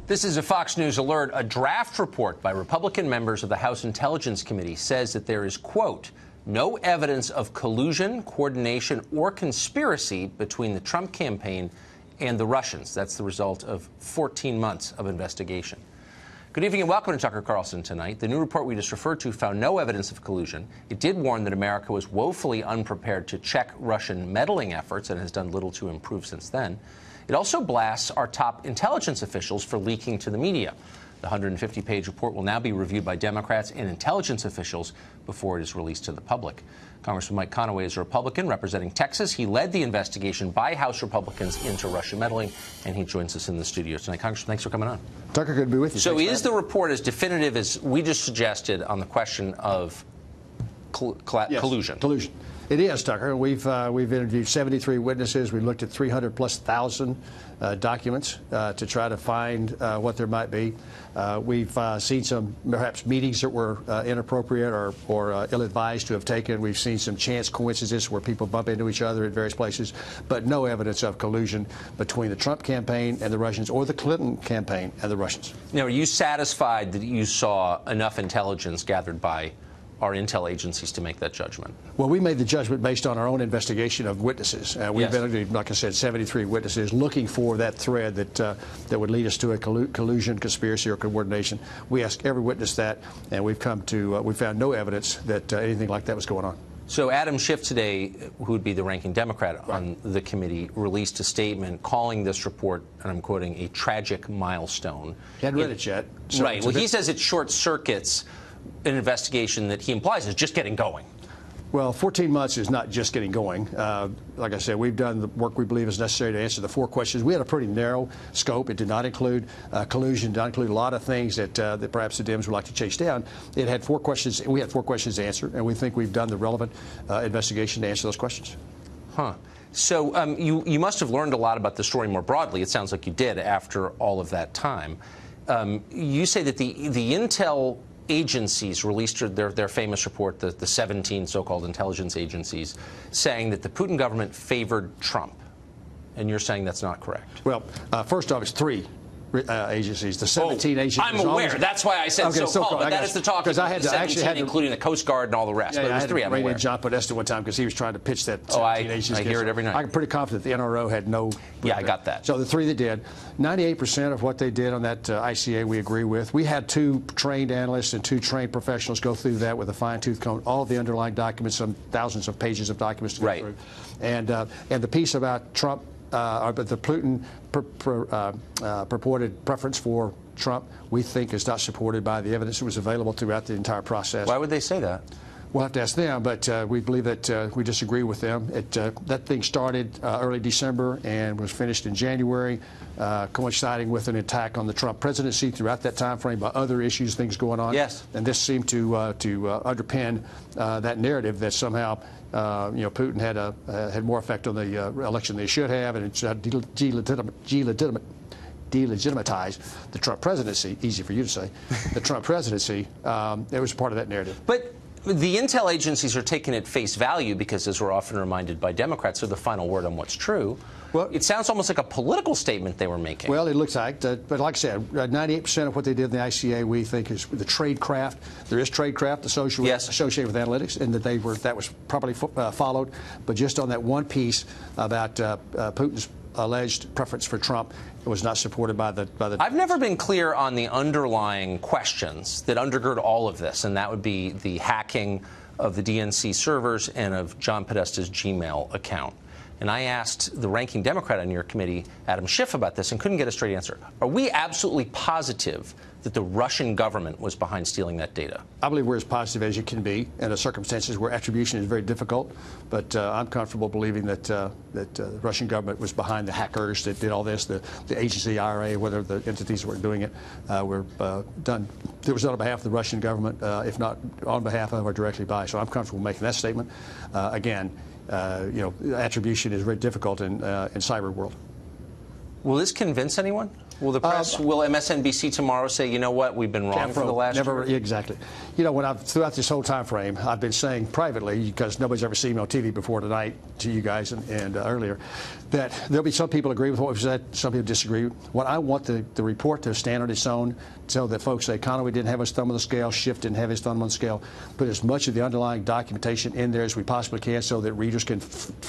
This is a Fox News alert. A draft report by Republican members of the House Intelligence Committee says that there is, quote, no evidence of collusion, coordination, or conspiracy between the Trump campaign and the Russians. That's the result of 14 months of investigation. Good evening and welcome to Tucker Carlson tonight. The new report we just referred to found no evidence of collusion. It did warn that America was woefully unprepared to check Russian meddling efforts and has done little to improve since then. It also blasts our top intelligence officials for leaking to the media. The 150-page report will now be reviewed by Democrats and intelligence officials before it is released to the public. Congressman Mike Conaway is a Republican representing Texas. He led the investigation by House Republicans into Russian meddling, and he joins us in the studio tonight. Congressman, thanks for coming on. Tucker, good to be with you. So is the report as definitive as we just suggested on the question of collusion? Collusion. It is, Tucker. We've interviewed 73 witnesses. We've looked at 300,000+ documents to try to find what there might be. We've seen some perhaps meetings that were inappropriate or ill-advised to have taken. We've seen some chance coincidences where people bump into each other at various places, but no evidence of collusion between the Trump campaign and the Russians or the Clinton campaign and the Russians. Now, are you satisfied that you saw enough intelligence gathered by our intel agencies to make that judgment? Well, we made the judgment based on our own investigation of witnesses. We've been, like I said, 73 witnesses looking for that thread that would lead us to a collusion, conspiracy, or coordination. We asked every witness that, and we've come to we found no evidence that anything like that was going on. So Adam Schiff today, who would be the ranking Democrat on the committee, released a statement calling this report, and I'm quoting, a tragic milestone. He hadn't read it yet. So right. Well, he says it short circuits an investigation that he implies is just getting going. Well, 14 months is not just getting going. Like I said, we've done the work we believe is necessary to answer the 4 questions. We had a pretty narrow scope. It did not include collusion, did not include a lot of things that perhaps the Dems would like to chase down. It had 4 questions. We had 4 questions to answer, and we think we've done the relevant investigation to answer those questions. Huh. So you must have learned a lot about the story more broadly. It sounds like you did after all of that time. You say that the intel agencies released their famous report, the 17 so-called intelligence agencies, saying that the Putin government favored Trump. And you're saying that's not correct? Well, first off, it's 3 agencies. The 17 agencies. I'm aware. That's why I said so-called. But that is the talk. Because I had to actually including the Coast Guard and all the rest. Yeah, but it was 3. I'm aware. John Podesta one time because he was trying to pitch that. I hear it every night. I'm pretty confident the NRO had no. Yeah, I got that. So the 3 that did, 98% of what they did on that ICA we agree with. We had 2 trained analysts and 2 trained professionals go through that with a fine-tooth comb, all of the underlying documents, some thousands of pages of documents to go through, and the piece about Trump. But the Putin purported preference for Trump, we think, is not supported by the evidence that was available throughout the entire process. Why would they say that? We'll have to ask them, but we believe that we disagree with them. That thing started early December and was finished in January, coinciding with an attack on the Trump presidency throughout that time frame by other issues, things going on. Yes. And this seemed to underpin that narrative that somehow Putin had more effect on the election than he should have, and it should delegitimatize the Trump presidency. Easy for you to say. The Trump presidency. It was part of that narrative. But the intel agencies are taking at face value because, as we're often reminded by Democrats, are the final word on what's true. Well, it sounds almost like a political statement they were making. Well, it looks like, but like I said, 98% of what they did in the ICA we think is the tradecraft. There is tradecraft associated with analytics, and that was probably followed. But just on that one piece about Putin's alleged preference for Trump, it was not supported by the. I've never been clear on the underlying questions that undergird all of this, and that would be the hacking of the DNC servers and of John Podesta's Gmail account. And I asked the ranking Democrat on your committee, Adam Schiff, about this and couldn't get a straight answer. Are we absolutely positive that the Russian government was behind stealing that data? I believe we're as positive as you can be in the circumstances where attribution is very difficult. But I'm comfortable believing that the Russian government was behind the hackers that did all this, the agency, IRA, whether the entities that were doing it were done. It was done on behalf of the Russian government, if not on behalf of or directly by. So I'm comfortable making that statement. Again, attribution is very difficult in cyber world. Will this convince anyone? Will the press, will MSNBC tomorrow say, you know what, we've been wrong for the last year? Exactly. You know, throughout this whole time frame, I've been saying privately, because nobody's ever seen me on TV before tonight, to you guys and earlier, that there'll be some people agree with what we've said, some people disagree. What I want the report to stand on its own, so that folks say Conaway didn't have his thumb on the scale, Schiff didn't have his thumb on the scale, put as much of the underlying documentation in there as we possibly can so that readers can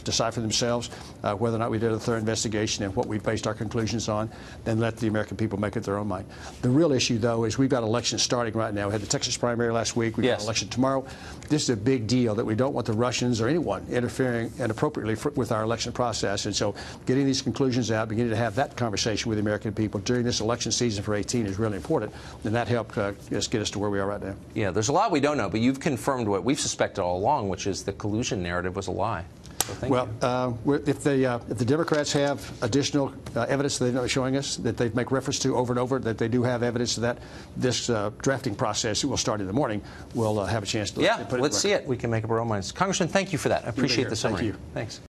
decide for themselves whether or not we did a thorough investigation and what we based our conclusions on, then let the American people make up their own mind. The real issue, though, is we've got elections starting right now. We had the Texas primary last week. We've got an election tomorrow. This is a big deal that we don't want the Russians or anyone interfering inappropriately with our election process. And so getting these conclusions out, beginning to have that conversation with the American people during this election season for 18 is really important. And that helped get us to where we are right now. Yeah, there's a lot we don't know, but you've confirmed what we've suspected all along, which is the collusion narrative was a lie. So if the Democrats have additional evidence that they're showing us, that they make reference to over and over, that they do have evidence that this drafting process will start in the morning, we'll have a chance to put it let's see it. We can make up our own minds. Congressman, thank you for that. I appreciate the summary. Thank you. Thanks.